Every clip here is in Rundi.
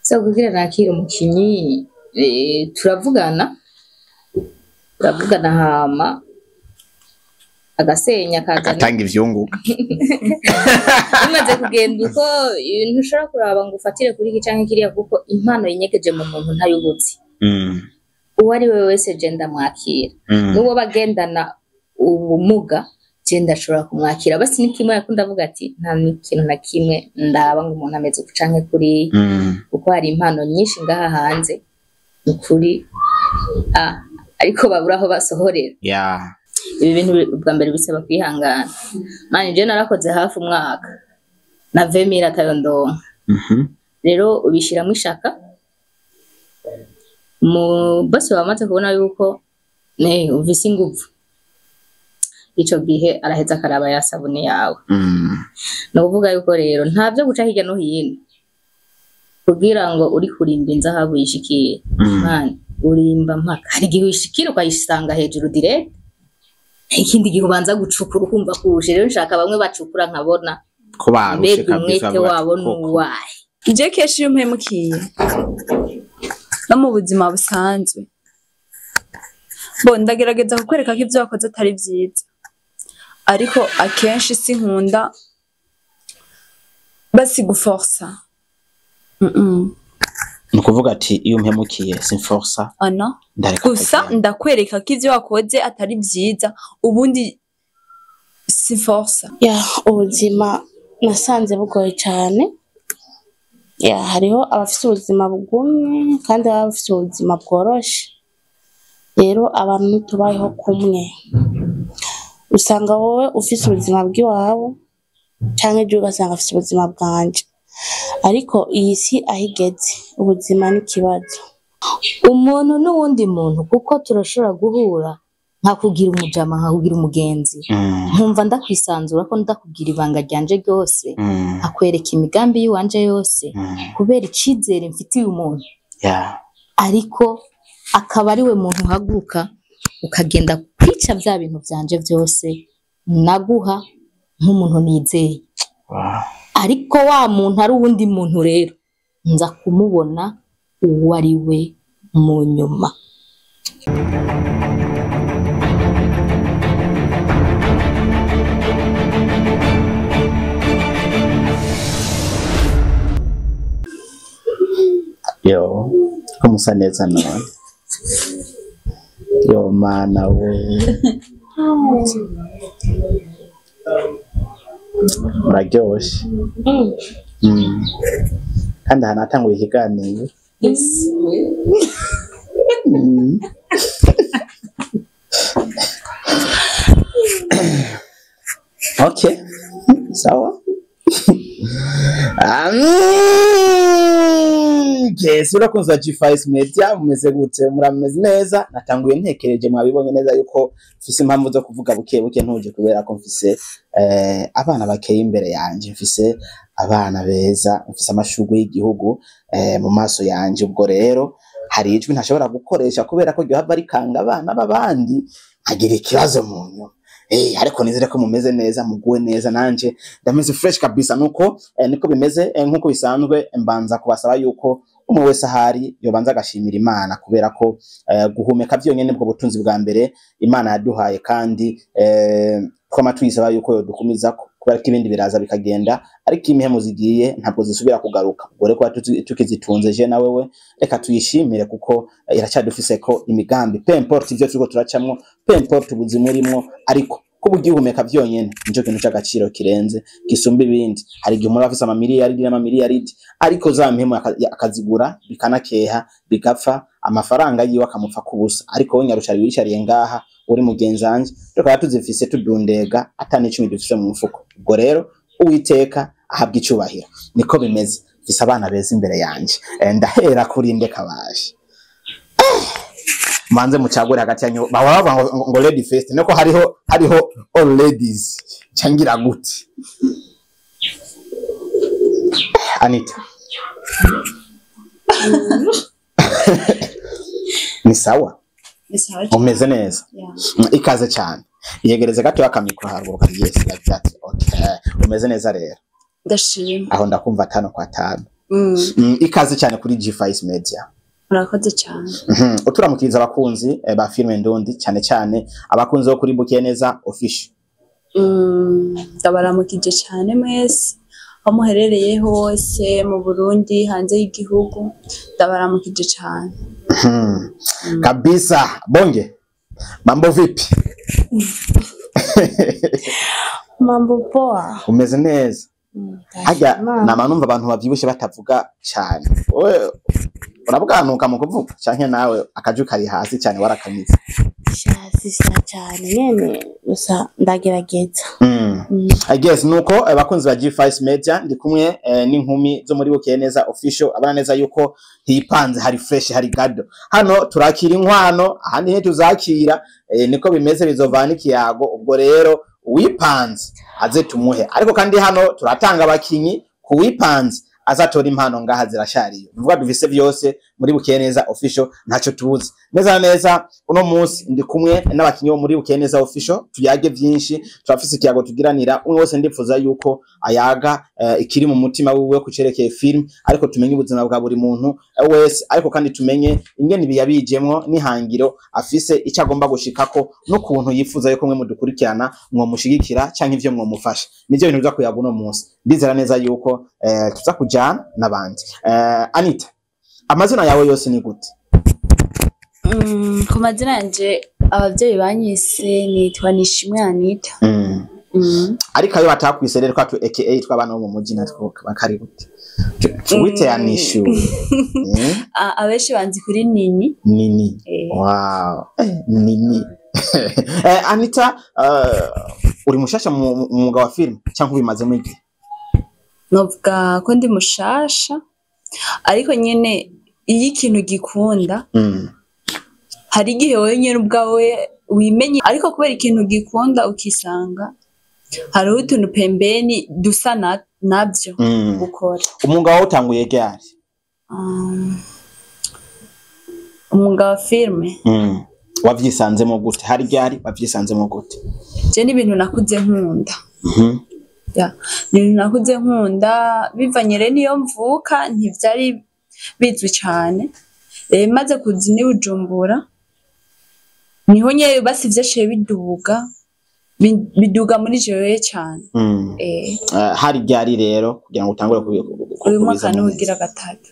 so kugira nakira umukinyi turavugana hama agasenya agatanga ivyunguka bimaze kugenda uko ibintu ushobora kuraba ngo ufatire kuri iki canke kiriya kuko impano yinyegeje mu muntu ntayubuzi uwo ari we wese je ndamwakira n'uwo bagendana ubumuga je ndashobora kumwakira basi ni kimwe yakunda avuga ati nta kintu na kimwe ndaba ngo umuntu ameze canke kuri kuko hari impano nyinshi ngaha hanze ukuri ariko babura aho basohorera ibi bintu bwa mbere bisaba kwihangana manje je narakoze hafi umwaka na 20,000 atayondonka rero ubishiramo ishaka mu bose bamaze kubona yuko uvise inguvu ico gihe araheza akaraba ya sabune yawe no kuvuga yuko rero nta byo guca hirya no hino kugira ngo uri kurimba inzahabu yishikiye man urimba mpaka hari gihe wishikira ukayisanga hejuru direct ikindi gihe ubanza gucukura ukumva kurusha rero nshaka bamwe bacukura nkabona ko barushe kabisa wabo nuwaye je keshi iyo mpemukiye no mu buzima busanzwe ndagerageza kukwereka ko ibyo wakoze atari byiza ariko akenshi sinkunda basi guforsa nukuvuga ati iyo mpemukiye sinforsa gusa ndakwereka ko ibyo wakoze atari byiza ubundi sinforsa ubuzima nasanze bugoye cyane hariho abafite ubuzima bugumye kandi baba bafite ubuzima bworoshe rero abantu ntitubayeho kumwe usanga wowe ufite ubuzima bw'iwawe cyangwa ejo ugasanga afite ubuzima bwanje ariko iyi si ahigeze ubuzima n'ikibazo umuntu n'uwundi muntu kuko turashobora guhura nkakugira umujama nkakugira umugenzi nkumva ndakwisanzura ko ndakubwira ibanga ryanje ryose akwereka imigambi yiwanje yose kubera icizere mfitiye umuntu ariko akaba ari we muntu uhaguruka ukagenda kwica bya bintu byanje byose naguha nk'umuntu nizeye ariko wa muntu ari uwundi muntu rero nza kumubona uwo ari we mu nyuma yo ko musa neza none yo mana we muraryoshe kandi ahantu hatanguye ikiganiro okay sawa yes urakunze G5 Media mumeze gute murameze neza natanguye ntekereje mwabibonye neza yuko mfise impamvu zo kuvuga buke ntuje kubera ko mfise abana bakeye imbere yanje mfise abana beza mfise amashugwe y'igihugu mu maso yanje ubwo rero hari ijwi ntashobora gukoresha kubera ko ryo hava rikanga abana babandi agira ikibazo mu nyuma ariko nizere ko mumeze neza muguwe neza nanje ndameze fresh kabisa nuko niko bimeze nkuko bisanzwe mbanza kubasaba yuko umwe wese ahari yobanza agashimira Imana kubera ko guhumeka byonyene bwo butunzi bwa mbere Imana yaduhaye kandi twama tuyisaba yuko yodukumiza kubera ko ibindi biraza bikagenda ariko impemu zigiye ntabwo zisubira kugaruka ubwo reko tukizitunze je na wewe reka tuyishimire kuko iracyadufise ko imigambi peu importe ivyo turiko turacamwo peu importe ubuzima urimo ariko kuba ugihumeka byonyene nico kintu cy'agaciro kirenze gisumba ibindi hari igihe umuntu afise amamiliyaridi n'amamiliyaridi ariko za mpemu akazigura bikanakeha bigapfa amafaranga yiwe akamupfa kubusa ariko wowe nyarushari wicariye ngaha uri mugenzanje reka tuzifise tudundega atani 10 dufise mu mfuko ubwo rero uwiteka ahabwa icubahiro niko bimeze fise abana beza imbere yanje ndahera kuri ndeka baje manze mucagure hagati yanyu baba ngo lady first niko hariho all ladies changira gute Anita ni sawa umeze neza ikaze cyane yegereze gato yakamikro haruka yes like that okay umeze neza rero ndashima aho ndakumva 5 kwa 5 ikaze cyane kuri G5 Media. Murakoze cyane. Uturamukiriza abakunzi ba filime ndundi cyane cyane abakunzi bo kuri Bukeneza Official. Ndabaramukije cyane mwese aho muherereye hose mu Burundi hanze y'igihugu ndabaramukije cyane. Kabisa bonge. Mambo vipi? Mambo poa. Umeze neza? Hajya namanumva abantu bavyibushe batavuga cyane. Owe urabwanuka mu kuvuga canke nawe akaju kari hasi cyane warakamize. Shasi cyane nyene gusa ndagerageza. I guess nuko abakunzi ba G5 Media ndi kumwe n'inkumi zo muri Bukeneza Official abana neza yuko hipanze hari fresh hari gado. Hano turakira inkwano ahandi he tuzakira niko bimeze bizovana ikiyago ubwo rero wipanze aze tumuhe ariko kandi hano turatanga abakinyi ku wipanze azatora impano ngaha zirashariye uvuga duvise byose muri Bukeneza Official ntaco tubuze neza uno munsi ndi kumwe n'abakinyi bo muri Bukeneza Official tuyage byinshi turafise ikiyago tugiranira umwe wese ndipfuza yuko ayaga ikiri mu mutima wiwe kucerekeye film ariko tumenye ubuzima bwa buri muntu wese ariko kandi tumenye ingene ibiyabijemwo nihangiro afise icyo agomba gushikako no kuntu yifuza yuko mwe mudukurikirana mwo mushigikira canke ivyo mwo mufasha nivyo bintu biza kuyaga uno munsi ndizera neza yuko tuza kujana nabandi Anita amazina yawe yose ni gute? Ku mazina yanje abavyeyi banyise nitwa Nishimwe Anita. Ariko ayo batakwiserere ko atu aka twabana bo mu muji natwo bakari gute? Wite ya Nishu. Abeshi banzi kuri Nini. Nini. Wow. Nini. Anita uri mushasha mu mwuga wa film cyangwa ubimazemo iki? Novuga ko ndi mushasha ariko nyene iyo ikintu gikunda hari igihe wewe nyene ubwawe wimenye ariko kubera ikintu gikunda ukisanga hari utuntu pembeni dusa nabyo gukora. Umwuga wawe utanguye ryari? Umwuga wa filme wavyisanzemo gute? Hari ryari wavyisanzemo gute? Je ni ibintu nakuze nkunda. Ni ibintu nakuze nkunda bivanye rero niyo mvuka ntivyari bizwi cyane maze kuzi ni Bujumbura niho nye basivye she biduga muri jewe cyane. Hari ryari rero kugira ngo utangure uyu mwaka n'ugira gatatu.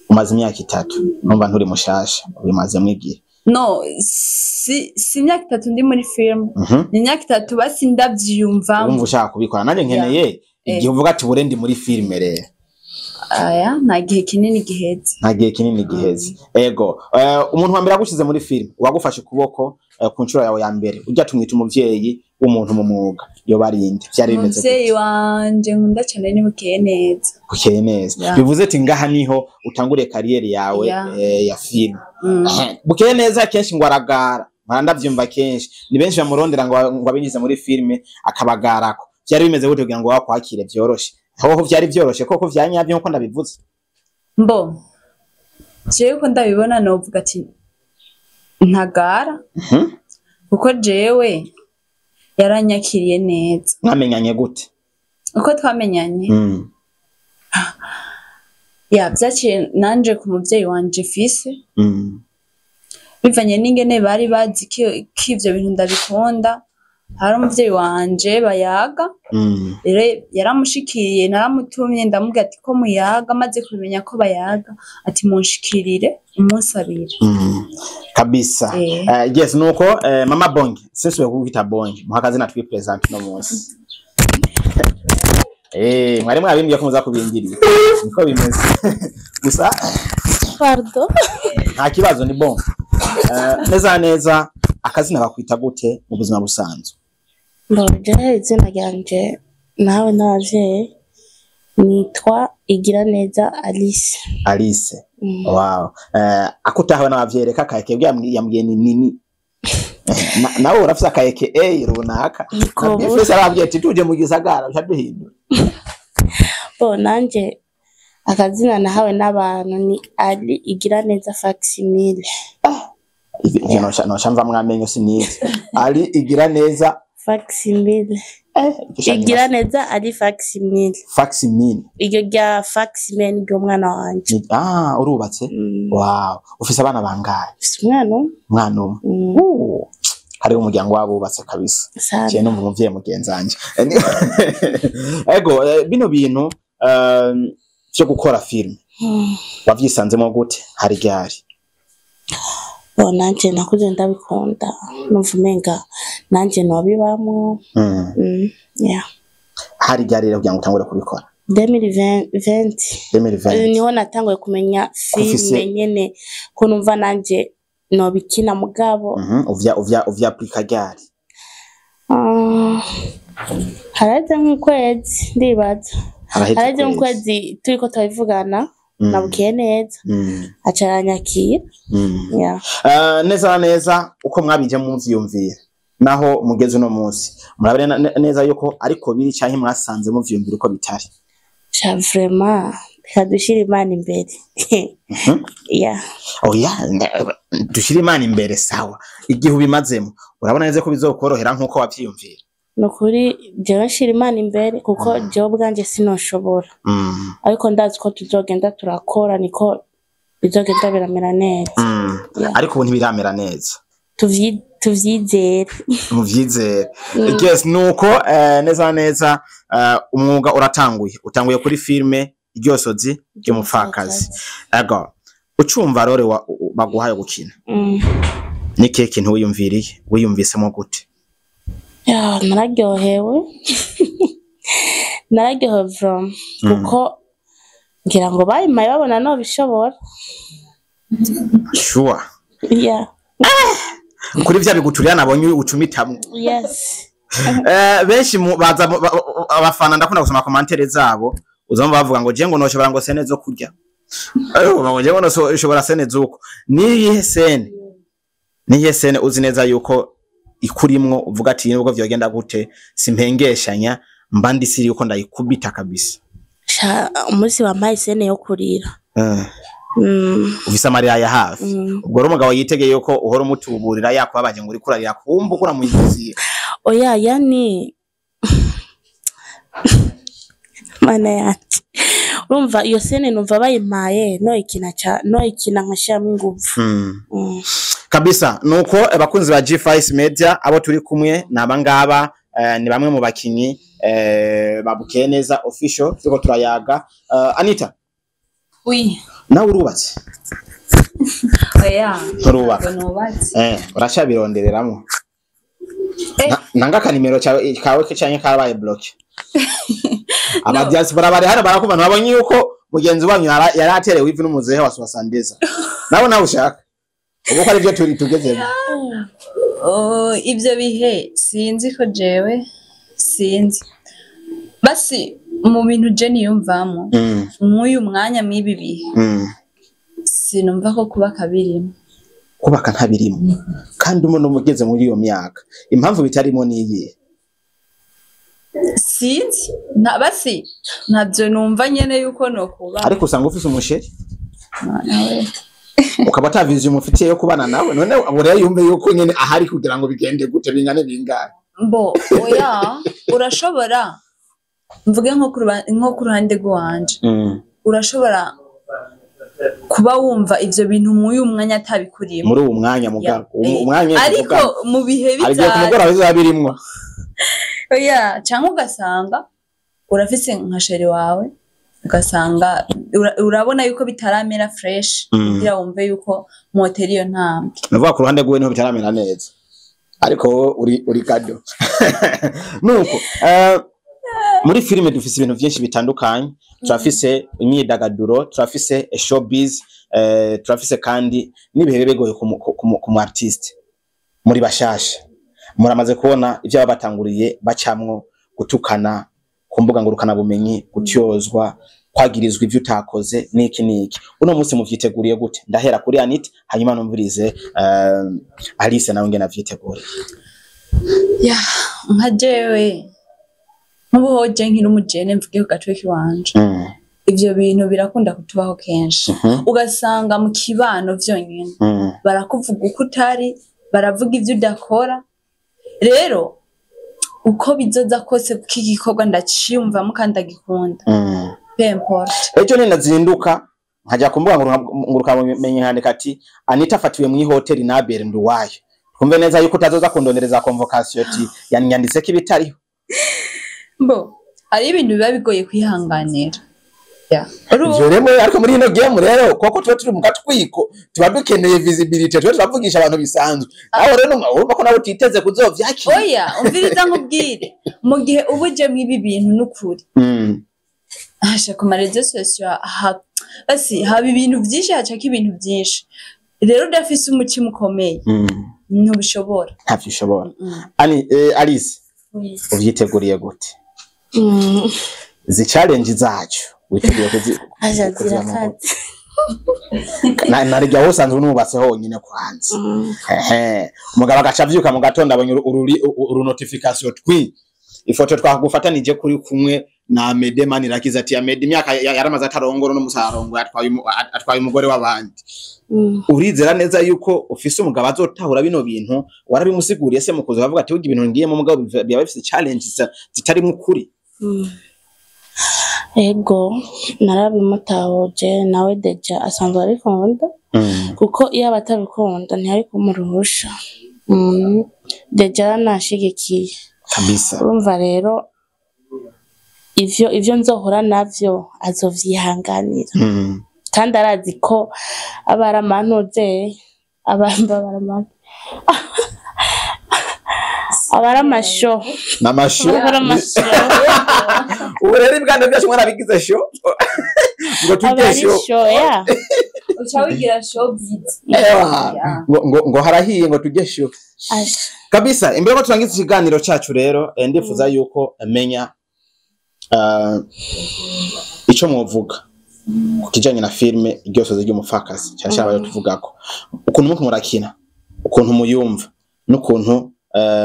Umaze imyaka 3 numva nturi mushasha ubimaze mwigihe? No si imyaka 3 ndi muri film ni imyaka 3 basi ndavyumva umva ushaka kubikora nanje nkeneye igihe uvuga ati bure ndi muri film rero aya nta gihe kinini giheze. Ego umuntu wa mbere agushize muri film wagufashe kuboko ku ncuro yawe ya mbere ujya tumwita umuvyeyi w'umuntu mu mwuga yo barinde byari bimeze umuvyeyi wanje nkunda cyane ni Bukeneza. Bivuze ati ngaha niho utanguriye kariyeri yawe ya film. Bukeneza kenshi ngo aragara ndavyumva kenshi ni benshi bamurondera ngo abinjize muri filme akabagarako byari bimeze gute kugira ngo wakwakire byoroshe aho byari byoroshe koko vyanyabyo nko ndabivuze mbo jewe ko ndabibona novuga ati ntagara kuko jewe yaranyakiriye neza. Mwamenyanye gute? Uko twamenyanye byaciye nanje ku muvyeyi wanje fise bivanye n'ingene bari bazi k'ivyo bintu ndabikunda. Hari umuvyeyi wanje bayaga rero yaramushikiriye naramutumye ndamubwira ati ko muyaga maze kumenya ko bayaga ati munshikirire umusabire kabisa. Yes nuko mama Bonge sese kugita Bonge muhakaze na twi present no munsi mwari mwabimbye ko muza kubingirira niko bimeze gusa pardon nta kibazo ni bon. Neza akazina bakwita gute mu buzima busanzwe? Ndoje izina ryanje nawe n'abavyeyi nitwa Igiraneza Alice. Wow. Akutahawe n'abavyeyi reka kayeke yambwiye ni nini nawe urafise akayeke runaka nabifese arabwiye ati tuje mu gisagara byaduhindura nanje akazina nahawe n'abantu ni Ali Igiraneza Facsimile. No shamva mwamenyo sinizi Ali Igiraneza facsimile igira neza ari facsimile iryo rya facsimile ni umwana wanje urubatse wow ufise abana bangahe ufise umwana umwe hari umuryango wabubatse kabisa cyane no muvye mugenzanje ego bino bintu byo gukora film wavyisanzemo gute hari ryari nanje nakuze ndabikunda numva umenga nanje nobibamwo yeah hari ryari rero kugira ngo utangure kubikora 2020 niho natanguye kumenya filme nyene ko numva nanje nobikina mugabo uvya aplika ryari haraje nk'ukwezi ndibaza haraje nk'ukwezi turiko tubivugana nabukiye neza acaranyakira neza uko mwabije muvyumvira naho mugeze uno munsi murabere neza yuko ariko biri cyahe mwasanze muvyumvira uko bitari cha vraiment kadushira Imana imbere dushira Imana imbere sawa igihe ubimazemo urabona neze ko bizokorohera nkuko wavyumvira nukuri jewe nshira Imana imbere kuko jewe bwanje sinoshobora ariko ndazi ko tuzogenda turakora niko bizogenda biramera neza ariko ubu ntibiramera neza tuvyizere muvyizere yes nuko neza umwuga utanguye kuri filme iryosozi ry'umupfakazi ego ucumva rore baguhaye gukina nike kintu wiyumvisemo gute nararyohewe from kuko ngira ngo bayimaye babona no bishobora sure kuri vya biguturira nabonye ucumitamwe yes benshi baza abafana ndakunda gusoma commentaire zabo uzamba bavuga ngo je ngo noshobora ngo sene zo kurya ngo je ngo noshobora sene zuko niyihe sene uzi neza yuko ikurimwo uvuga ati nubwo vyogenda gute simpengeshanya mbandi siri yuko ndayikubita kabisa umunsi wa sene yo kurira ufisa Maria ya hafi ubwo rumugabo yitegeye yuko uhora umutuburira yakwabaje ngo uri kurarira kumbu kura muyizi yani mana yati urumva iyo sene numva bayimpaye no ikina nkashiramo inguvu kabisa nuko abakunzi ba G5 Media abo turi kumwe nabangaba ni bamwe mu bakinyi babukiye neza official tuko turayaga Anita nawe urubatse urubaka urashabirondereramo nanga kanimero kawe cyanye kabaye block abadiaspora bari hano barakuba nabonye yuko mugenzi wanyu yari aterewe ivi n'umuzehe wa Swasandeza nawe ushaka uko ari byo tugezemo ibyo bihe sinzi ko jewe sinzi basi mu bintu je niyumvamo nk'uyu mwanya mwibi bihe sinumva ko kubaka ntabirimo kandi umuntu mugeze muri iyo myaka impamvu bitarimo niyihe sinzi basi ntabyo numva nyene yuko no kuba ariko usanga ufise umusheri ukaba atavize umufitiye yo kubana nawe none abo rero yumve yuko nyene ahari kugira ngo bigende gute bingane bingana urashobora mvuge nko ku ruhande rwanje urashobora kuba wumva ivyo bintu muyu mwanya atabikuriye muri uwo mwanya mugabo umwanya ariko mu bihe bizaje kumugora bizabirimwa cyangwa ugasanga urafise nka sheri wawe ugasanga urabona yuko bitaramera fresh kugira wumve yuko moteri yo ntambwe navuga ku ruhande rwe niho bitaramera neza ariko uri kado nuko muri filime dufise ibintu byinshi bitandukanye turafise imyidagaduro turafise showbiz turafise kandi nibihe begoye ku artiste muri bashasha muramaze kubona ivyo babatanguriye bacamwo gutukana kumbuga ngurukana bumenyi gutyozwa kwagirizwa ivyo utakoze niki uno munsi muvyiteguriye gute ndahera kuri Anita hanyuma numvirize Alice nawe ngena vyiteguriye nka jewe nkubuhoje nkiri umujene mvuge ku gatwe kiwanje ivyo bintu birakunda kutubaho kenshi ugasanga mu kibano vyonyene barakuvuga uko utari baravuga ivyo udakora rero uko bizoza kose kuko igikorwa ndaciyumvamo kandi ndagikunda peu importe. Ejo ni nazinduka nkajya kumbuga nguruka menye nkandika ati Anita afatiwe mu hoteli na Abel Nduwayo. Kumve neza yuko utazoza kundondereza convocation ati yanyanditse ko ibitariho. Bo ari ibintu biba bigoye kwihanganira. Joremo ariko muri ino game rero koko tuba turi mu gatwiko tuba dukeneye visibility tuba turavugisha abantu bisanzwe. Aho rero urumva ko nawe utiteze kuzovyakira. Oya umviriza nkubwire mu gihe ubuje mu ibi bintu n'ukuri. Asha ku marezo social basi haba ibintu byinshi hacaka ibintu byinshi. Rero udafise umutima ukomeye. Ntubishobora. Ntavishobora. Alice. Uvyiteguriye gute? Zi challenge zacu witeguye azazirakaze. Narijya wosanzwe nubatse honyine kwanza. Umugabo agacavyuka mu gatondo abonye uru notification twi. Ifoto twagufatanije kuri kumwe na Mede Manirakiza ati Mede imyaka yaramaze atarongoro no musarongo atwaye umugore w'abandi. Urizera neza yuko ufise umugabo azotahura bino bintu warabimusiguriye se mukoze bavuga ati ugi ibintu ngiye mu mugabo biba bifite challenges zitari mu kuri. Ego narabimutahoje nawe Deja asanzwe abikunda kuko iyo abatabikunda ntiyari kumuruhusha. Deja nashigikiye kabisa. Urumva rero ivyo nzohora navyo azovyihanganira. Kandi arazi ko abaramantuze abaramantu abaramasho namasho abaramasho ureri bwande byose mwana bigize sho ngo tujye sho ucawigira show beat ngo harahiye ngo tujye sho kabisa. Imbere ko turangiza ikiganiro cyacu rero ndifuza yuko amenya ico mwovuga kukijanye na filme iryosoze ry'umufakazi cyashya abayo tuvugako ukuntu muko murakina ukuntu muyumva n'ukuntu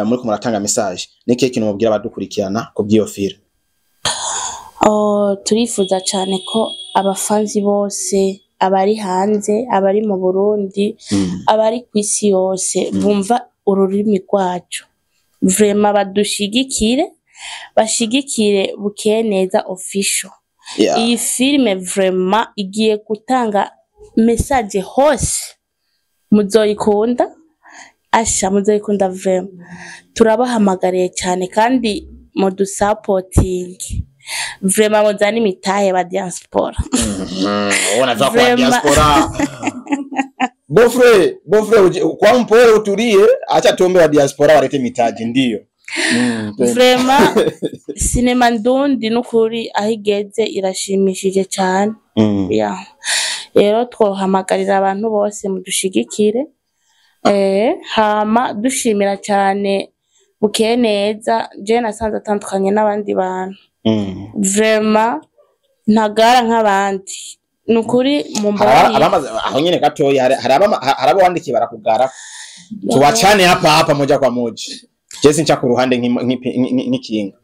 muri ko muratanga message niki kintu mubwira abadukurikirana ko byiyo filme. Turifuza cyane ko abafanzi bose abari hanze abari mu Burundi abari kwisi yose bumva ururimi rwacu vraiment badushigikire bashigikire Bukeneza official. Iyi filme vraiment igiye gutanga message hose muzoyikunda asha muzoyikunda vraiment turabahamagariye cyane kandi modu supporting vraiment muzani mitaye ba diaspora. Ona za kwa diaspora bofre kwa mpore utulie acha tuombe wa diaspora walete mitaji ndio. Vraiment cinema ndundi nukuri ahigeze irashimishije cyane. Rero twohamagarira abantu bose mudushigikire hama dushimira cyane Bukeneza je nasanze atandukanye n'abandi bantu. Vraiment ntagara nk'abandi nukuri mu mbari aho nyene gatoya haraba wandikiye barakugara tuwachane hapa moja kwa moja. Jesi ncha ku ruhande nk'ikinga.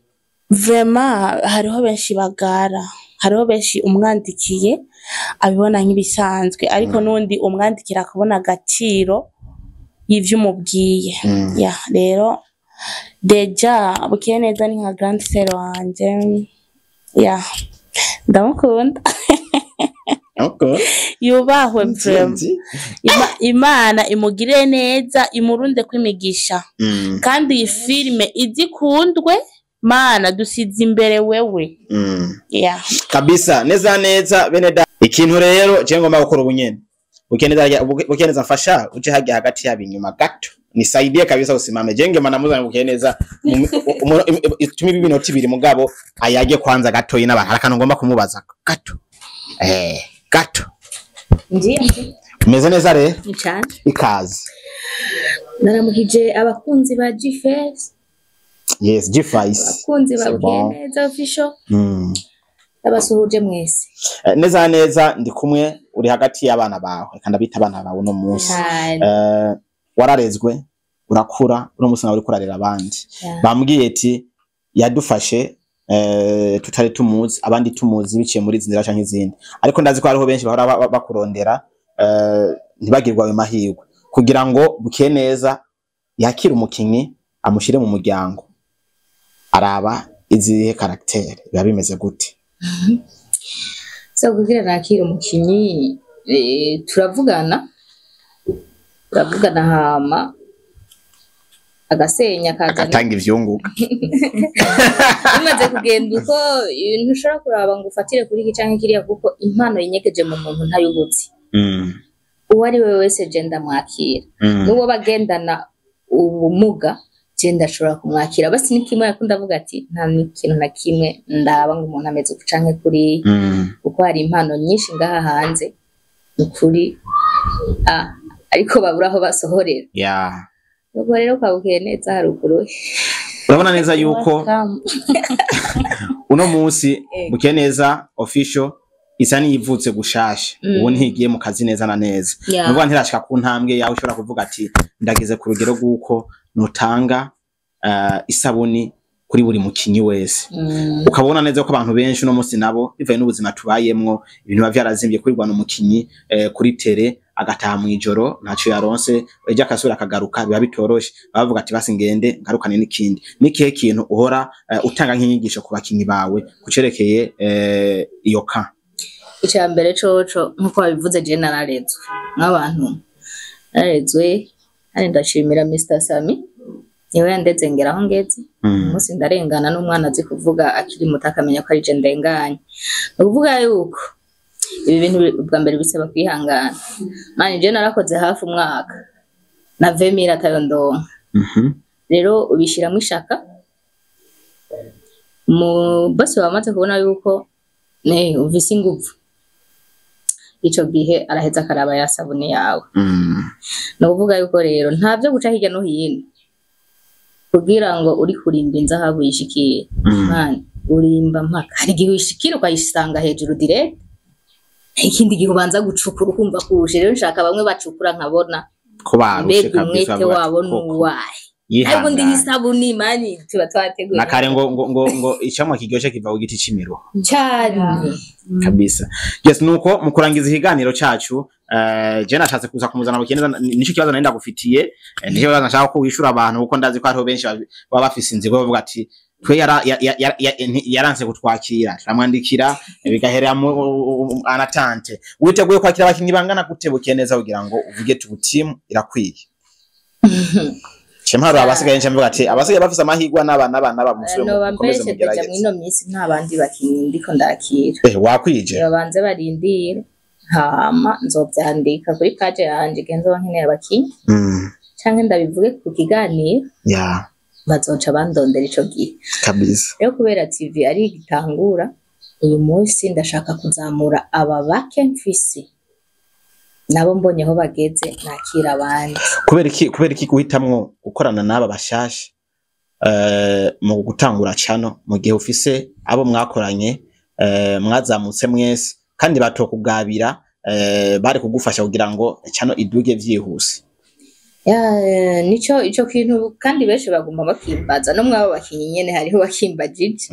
Vraiment hariho benshi bagara hariho benshi umwandikiye abibona nk'ibisanzwe ariko nundi umwandikira akabona agaciro y'ivyo umubwiye. Rero Deja Bukeneza ni nka grand sœur wanje ndamukunda. Yubahwe vraiment Imana imugire neza imurunde kwimigisha kandi iyi filme izikundwe Mana dusize imbere wewe. Kabisa neza bene da ikintu rero je ngomba gukora ubunyene Bukeneza mfasha uje hagi hagati yabinyuma gato nisaidie kabisa usimame jenge manamuza Bukeneza itumi bibinoti biri mugabo ayage kwanza gato y'inaba harakano ngomba kumubaza gato gato ndiye meze neza rero cyane ikaze naramukije abakunzi ba G-Face. Yes, G-Face abakunzi ba Bukeneza official abasuhuje mwese neza ndi kumwe uri hagati y'abana bawe kandi abita abana bawe no munsi wararezwe urakura no munsi nawe uri kurarira abandi bambwiye ati yadufashe tutari tumuzi abandi tumuzi biciye muri zinzira canke izindi ariko ndazi ko hariho benshi bahora bakurondera ntibagirwa ayo mahirwe kugira ngo Bukeneza yakira umukinyi amushire mu muryango araba izihe karaktere biba bimeze gute? So kugira nakira umukinyi turavugana hama agasenya kazana agatanga ivyunguka bimaze kugenda uko ibintu ushobora kuraba ngo ufatire kuri iki canke kiriya kuko impano yenyegeje mu muntu ntayubuzi. Uwo ari we wese je ndamwakira n'uwo bagendana ubumuga je ndashobora kumwakira basi nikimwe yakunda avuga ati nta n'ikintu na kimwe ndaba ngo umuntu ameze canke kuri kuko hari impano nyinshi ngaha hanze ukuri ariko babura aho basohorera. Ubwo rero kabukiye neza haruguru. Urabona neza yuko uno munsi Bukiye neza official isa niyivutse gushasha ubu ntigiye mu kazi neza na neza. Nuvuga ntirashika ku ntambwe yawe ushobora kuvuga ati ndageze ku rugero rw'uko notanga isabuni kuri buri mukinyi wese. Ukabona neza ko abantu benshi no munsi nabo bivaye n'ubuzima tubayemwo ibintu bavyarazimbiye kurirwa no mukinyi kuri tele agataha mwijoro ntaco yaronse ejo akasura akagaruka biba bitoroshe bavuga ati basi ngende ngarukane n'ikindi. Nikihe kintu uhora utanga nk'inyigisho ku bakinyi bawe kucerekeye iyo ka? Icya mbere coco nkuko babivuze je nararezwe nk'abantu nararezwe ari ndashimira Mr Sami niwe yandeze ngera aho ngeze umunsi ndarengana n'umwana azi kuvuga akiri muto akamenya ko ari je ndenganye. Ukuvuga yuko ibi bintu bwa mbere bisaba kwihangana manje je narakoze hafi umwaka na 20 atayo ndonka rero ubishiramo ishaka mu bose bamaze kubona yuko uvise ingufu ico gihe araheza akaraba yasabune yawe. No kuvuga yuko rero ntavyo guca hirya no hino kugira ngo uri kurimba inzahabu yishikiye man urimba mpaka hari gihe wishikira ukayisanga hejuru direct ikindi gihe ubanza gucukura ukumva kurusha. Rero nshaka bamwe bacukura nkabona ko barushe kabisa mwete wabo nuwaye ariko ndi isabuni mani tuba twateguye nakare ngo icamwa kiryoshe kiva ku giti c'imiro cyane kabisa. Yes nuko mu kurangiza ihiganiro cacu je nashatse kuza kumuzana Bukiye neza nico kibazo nari ndagufitiye nico kibazo nashaka ko wishura abantu kuko ndazi ko hariho benshi baba bafise inzigo bavuga ati twe yaranse kutwakira turamwandikira bigaherera mu anatante witeguye kwakira abakinyi bangana gute Bukiye neza kugira ngo uvuge tu team irakwiye? Chemharo abasigaye ncamvuga ati abasigaye bafise amahigwa n'abana bamuswe mukomeze mugerageze mwino minsi nta bandi bakinyi ndiko ndakira wakwije babanze barindire hama nzovyandika kuri page yanje genzo nkeneye abakinyi canke ndabivuge ku kiganiro bazoca bandondera ico gihe kabisa. Rero kubera TV ari igitangura uyu munsi ndashaka kuzamura aba bake mfise nabo mbonye aho bageze nakira abandi. Kubera iki guhitamwo gukorana n'aba bashasha mu gutangura cano mu gihe ufise abo mwakoranye mwazamutse mwese kandi batokugabira bari kugufasha kugira ngo cano iduge vyihuse? Nico kintu kandi benshi bagomba bakimbaza no mwabo bakinyi nyene hariho bakimbajije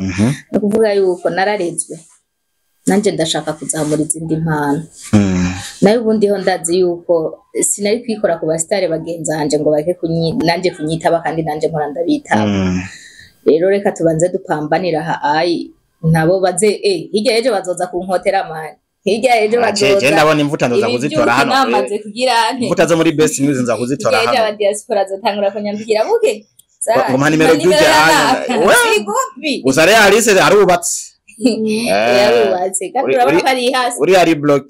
no kuvuga yuko nararezwe nanje ndashaka kuzamura izindi mpano nayo ubundi ho ndazi yuko sinari kwikora ku bastare bagenzanje ngo bake nanje kunyitaba kandi nanje mpora ndabitaba. Rero reka tubanze dupambanira nabo baze hirya ejo bazoza kunkotera amani hirya ejo bazoza je ndabona imvuta ndoza kuzitora hano namaze kugira imvuta zo muri best news nza kuzitora hano aba diaspora zotangura kunyandikira buke ngoma nimero juje hano usare Alice arubatse yarubatse katura bari hasi uri ari block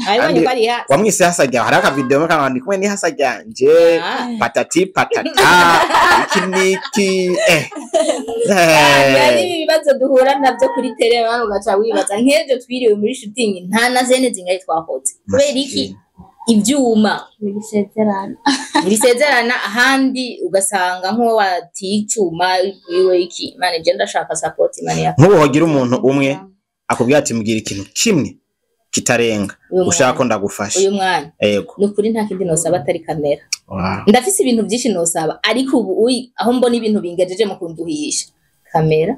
ari bari hasi wamwise hasajya hari aka video mukana ndi kumwe ni hasajya nje patati patata ikiniki yari ibibazo duhura navyo kuri tele bano gacha wibaza nkejo twiriwe muri shooting nta na zene zingaye twahoze kubera iki ivyuma bisezerana ahandi ugasanga nko waticuma iwe iki manager ndashaka support mani ya nkubo hogira umuntu umwe akubwira ati mbwira ikintu kimwe kitarenga ushaka ko ndagufasha uyu mwana yego nukuri nta kindi nosaba atari kamera ndafise ibintu byinshi nosaba ariko ubu aho mbona ibintu bingejeje mu kunduhisha kamera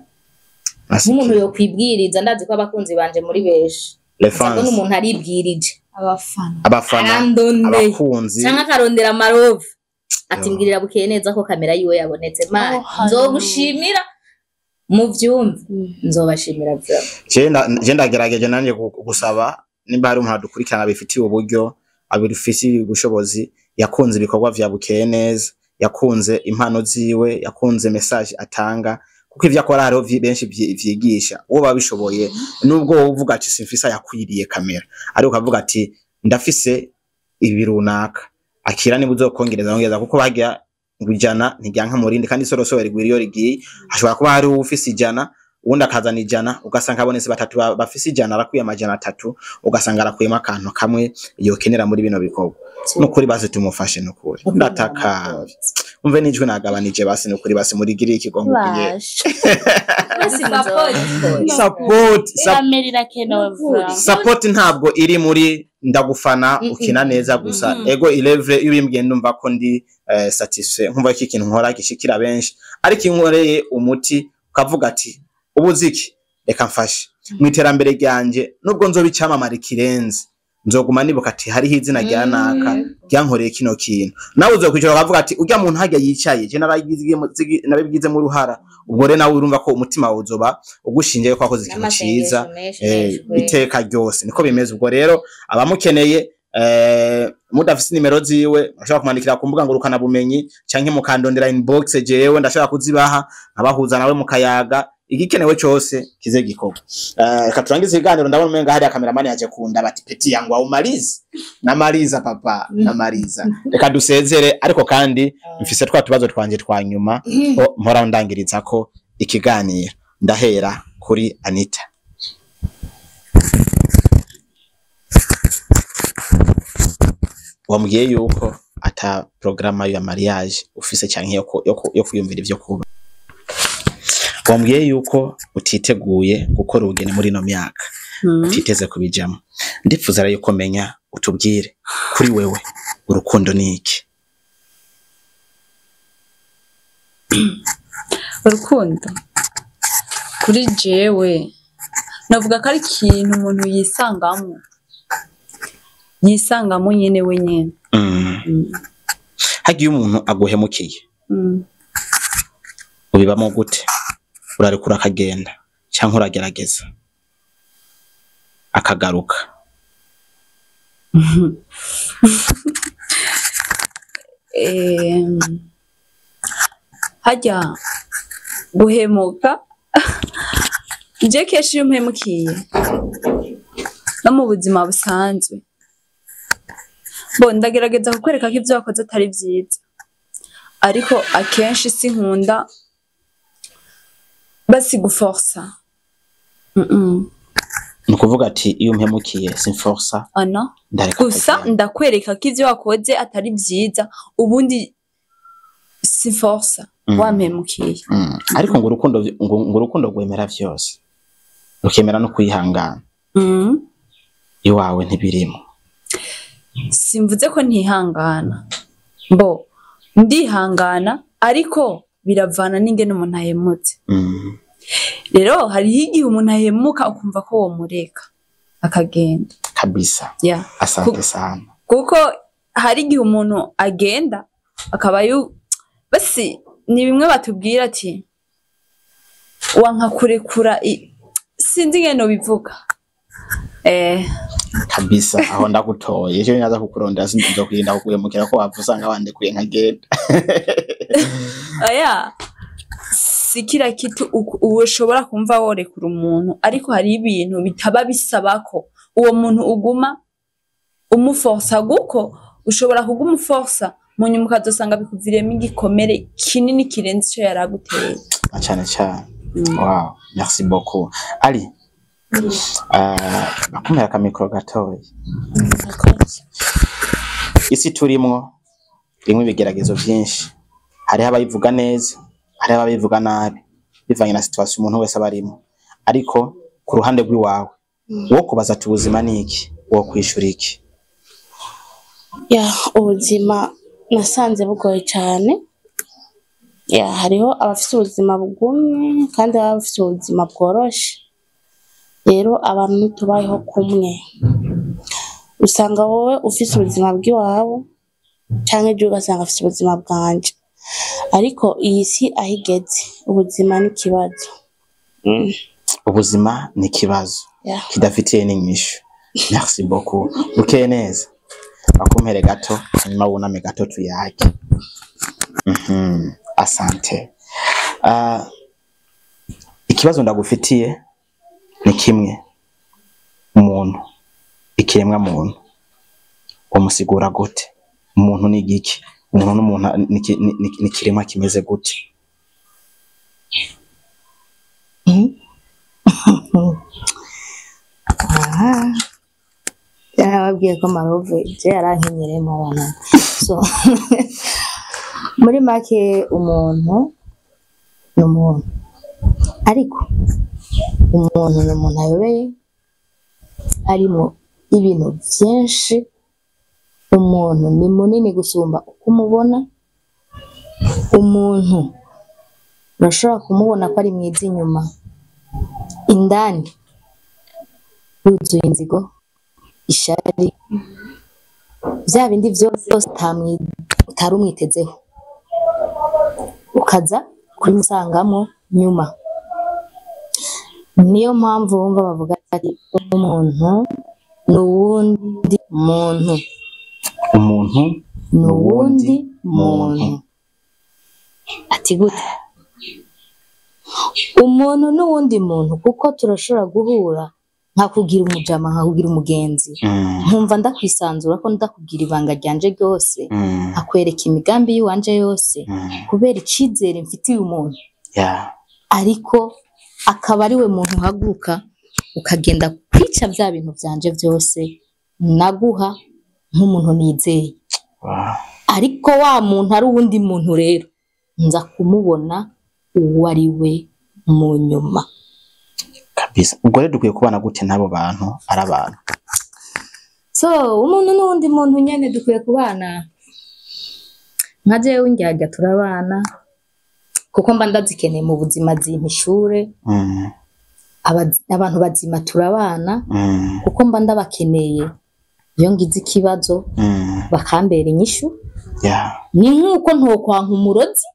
umuntu yo kwibwiriza ndazi ko abakunzi banje muri beshi Lefans umuntu aribwirije abafana abakunzi cyangwa karondera amarove ati mbwirira Bukiye neza ko kamera yiwe yabonetse man nzogushimira mu vyumva nzobashimira vyo je ndagerageje nanje gusaba nimba hari umuntu adukurikirana bifitiye uburyo abifitiye ubushobozi yakunze ibikorwa vya Bukeye neza yakunze impano ziwe yakunze message atanga kuko ivyo akora hariho benshi vyigisha uwo babishoboye nubwo uvuga ati simfisa yakwiriye kamera ari ukavuga ati ndafise ibirunaka akira niba uzokongereza ngeza kuko bagira ngujana ntiryanka murindi kandi sorosoro rigwiriyo rigiye hashobora kuba hari ufise ijana ubundi akazana ijana ugasanga abonetse batatu bafise ijana arakuye amajana 3 ugasanga arakuyemo akantu kamwe yokenera muri bino bikorwa nukuri base tumufashe nukuri ndataka umve nijwe nagabanije base nukuri base muri giri ikigongo kiye support ntabwo iri muri ndagufana ukina neza gusa ego 11 ibimbwiye ndumva ko ndi satisfait nkumva iki kintu nkora gishikira benshi ariko inkoreye umuti ukavuga ati ubuziki reka mfashe mu iterambere ryanje nubwo nzobicamamara kirenze nzoguma nibuka ati hari izina rya naka ryankoreye kino kintu nawe uzokwicara ukavuga ati urya muntu hajya yicaye je narabigize mu ruhara ubwo re nawe urumva ko umutima uzoba ugushingiye ko akoze ikintu ciza iteka ryose niko bimeze ubwo rero abamukeneye mudafise nimero ziwe ashaka kumandikira ku mbuga ngurukana bumenyi canke mukandondera inbox jewe ndashaka kuzibaha abahuza nawe mukayaga igikenewe cyose kize gikorwa katurangiza iganiro ndabona umenga hari cameraman yaje kunda bati peti yangu umalize namaliza papa namaliza reka dusezere ariko kandi mfise twa tubazo twanje twa nyuma mpora ndangiriza ko ikiganiro ndahera kuri Anita wambwiye yuko ata programa ya mariage ufise canke yo kuyumvira ivyo kuba wambwiye yuko utiteguye gukora ubugeni muri no myaka utiteze kubijamo ndifuza rero yuko menya utubwire kuri wewe urukundo niki urukundo kuri jewe navuga ko ari ikintu umuntu yisangamo nyene wenyene hagiye umuntu aguhemukiye ubibamo gute urarekura akagenda cyangwa uragerageza akagaruka hajya guhemuka je kenshi iyo mpemukiye no mu buzima busanzwe ndagerageza kukwereka ko ibyo wakoze atari byiza ariko akenshi sinkunda basi guforsa nukuvuga ati iyo mpemukiye sinforsa ana gusa ndakwereka ko ibyo wakoze atari byiza ubundi sinforsa wampemukiye ariko ngo urukundo gwemera vyose rukemera no kwihangana iwawe ntibirimo simvuze ko ntihangana ndihangana ariko biravana n'ingene umuntu ahemutse rero hariho igihe umuntu ahemuka ukumva ko womureka akagenda kabisa asante sana kuko hari igihe umuntu agenda akaba basi ni bimwe batubwira ati wanka kurekura sinzi ingene bivuga kabisa aho ndagutoye ejo nyaza kukurondera sinzi kwirinda kuguyemukira ko wavusanga wandekuye nkagenda sikira kitu ushobora kumva worekura umuntu ariko hari ibintu bitaba bisaba ko uwo muntu uguma umuforsa guko ushobora kuguma forsa mu nyuma ukazosanga bikuviremo igikomere kinini kirenze icyo yaraguteye cyane cyane wow merci beaucoup Ali bakumira ka micro gatoya isi turimwo bimwe bigeragezo byinshi hari abayivuga neza hari ababivuga nabi bivanye na situation umuntu wese abarimo ariko ku ruhande rw'iwawe wo kubaza ati ubuzima niki wo kwishura iki ubuzima nasanze bugoye cyane hariho abafite ubuzima bugumye kandi abafite ubuzima bworoshe rero abantu ntitubayeho kumwe usanga wowe ufite ubuzima bw'iwawe cyangwa ejo ugasanga afite ubuzima bwanje ariko iyi si ahigeze ubuzima n'ikibazo ubuzima ni ikibazo kidafitiye n'inyishu. Merci beaucoup. Bukeye neza bakumpere gato hanyuma wuname gato tuyake. Asante. Ikibazo ndagufitiye ni kimwe, umuntu, ikiremwa muntu umusigura gute? Umuntu ni igiki? Umuntu n'umuntu ni kiremwa kimeze gute? Yarababwiye ko Marove je yarankenyeremo abana. So muri make umuntu n'umuntu, ariko umuntu n'umuntu ayobeye arimo ibintu byinshi. Umuntu ni munini gusumba uko umubona. Umuntu urashobora kumubona ko ari mwiza inyuma, indani yuzuye inzigo, ishari, bya bindi byose utari umwitezeho, ukaza kumusangamo nyuma. Niyo mpamvu wumva bavuga ati umuntu n'uwundi muntu, umuntu n'uwundi muntu. Ati gute? Umuntu n'uwundi muntu kuko turashobora guhura nkakugira umujama, nkakugira umugenzi, nkumva ndakwisanzura ko ndakubwira ibanga ryanje ryose, akwereka imigambi yiwanje yose kubera icizere mfitiye umuntu. Ariko akaba ari we muntu uhaguruka ukagenda kwica bya bintu byanje byose naguha nk'umuntu nizeye. Ariko wa muntu ari uwundi muntu rero nza kumubona uwo ari we mu nyuma kabisa. Ubwo rero dukwiye kubana gute n'abo bantu ari abantu? So umuntu n'uwundi muntu nyene dukwiye kubana nka jewe njyaga turabana kuko mba ndazikeneye mu buzima z'impishure. Abantu bazima turabana kuko mba ndabakeneye iyo ngize ikibazo bakambera inyishu. Ni nk'uko ntokwanka umurozi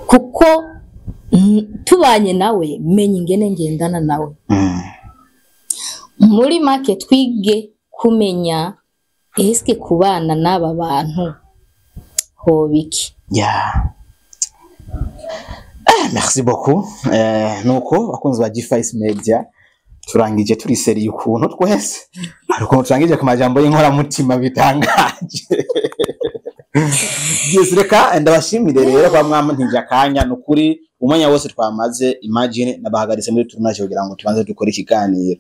kuko tubanye nawe menye ingene ngendana nawe. Muri make twige kumenya eske kubana n'aba bantu hobiki. Merci beaucoup. Nuko bakunzi ba G5 Media turangije turi seri ukuntu twese, ariko turangije ku majambo y'inkora mutima bitangaje. Yes, reka ndabashimire rero kwa mwamantije akanya nukuri umwanya wose twamaze. Imagine nabahagaritse muri turunaje kugira ngo tubanze dukora ikiganiro.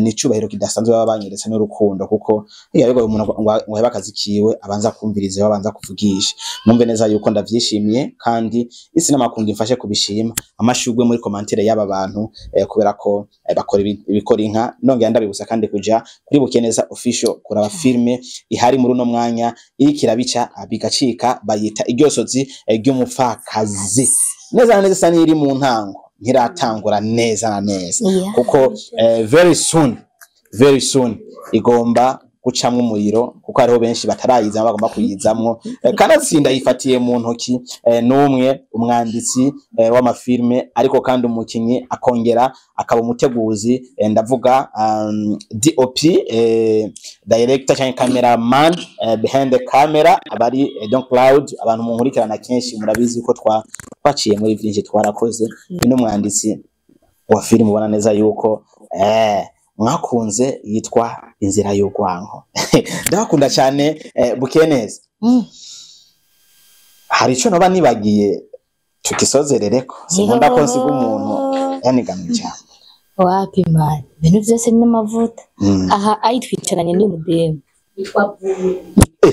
Ni cyubahiro kidasanzwe babanyeretse n'urukundo kuko yarego umuntu ngo heba akazi kiwe abanza kumvirize babanza kuvugisha. Numve neza yuko ndavyishimiye kandi isi n'amakundi mfashe kubishima. Amashugwe muri commentaire y'aba bantu kubera ko bakora ibikora inka. Nongera ndabibusa kandi kuja kuri Bukeneza official kuraba filme ihari muri no mwanya irikirabica bigacika bayita iryosozi ry'umupfakazi. Neza neza sani iri mu ntango ntiratangura neza na neza kuko very soon igomba gucamwe umuriro kuko hariho benshi batarayiza bagomba kuyizamwo. Kanatsinda yifatiye mu ntoki n'umwe umwanditsi w'amafilme ariko kandi umukinyi akongera akaba umuteguzi, ndavuga DOP director cyangwa cameraman behind the camera abari donc cloud. Abantu mu nkurikirana kenshi murabizi ko twaciye muri byinshi twarakoze. Ni umwanditsi wa filime ubona neza yuko mwakunze yitwa Inzira y'Urwanko. Ndakunda cyane Bukeneza. Hari ico noba nibagiye tukisozerereko sinkunda ko nsiga umuntu yanigana cyane. Wapi man, ibintu byose ni n'amavuta. Aha ayitwicaranye ni mudemu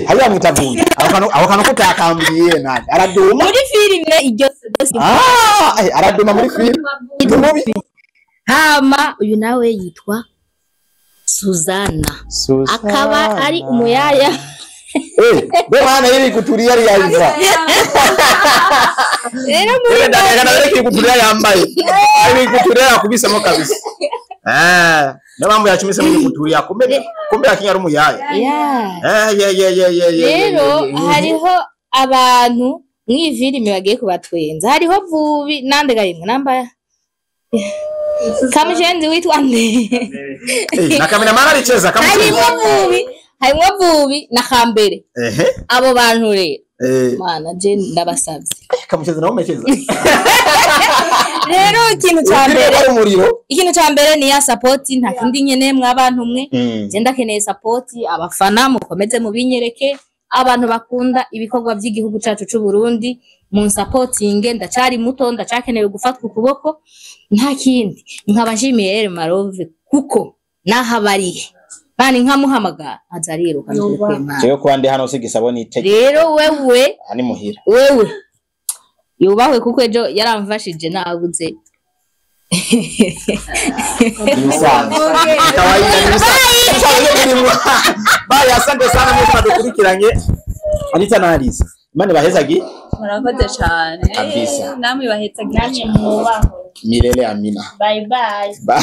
hariya mwitavuye aho kantu kutakambiye nani araduma muri filime iryo araduma muri filime. Hama uyu nawe yitwa Suzana. Akaba ari umuyaya. Bwana yiri kutulia ari yayiva. Rero muri ndagana kutulia yambaye. Ari kutulia kubisemo kabisa. Nabambo yacumise muri kutulia kumbe akinyara umuyaya. Rero hariho abantu mw'ifilime bagiye kubatwenza. Hariho Vubi nande gahimwe namba Kamushenzi witwa nde na kamera mara alicheza kama harimwo Vubi na Kambere abo bantu rero mana je ndabasavye kamushenzi nawe umecheza rero ikintu ca mbere ni ya support nta kindi nyene mwabantu mwe je ndakeneye support abafana mukomeze mubinyereke abantu bakunda ibikorwa by'igihugu cacu c'u Burundi mu supporting ndacari muto ndacakenewe gufatwa ukuboko nta kindi nkabashimiye El Marove kuko nahabariye bani nkamuhamagara azariruka n'ukwemana cyo kwandi hano sigisabona itege rero wewe ani muhira wewe yubahwe kuko ejo yaramfashije nabuze bye asante sana mwese dukurikiranye Anita na Alice Imana bahezagi murakoze cyane kabisa namwe bahezagi mubaho milele amina bye bye bye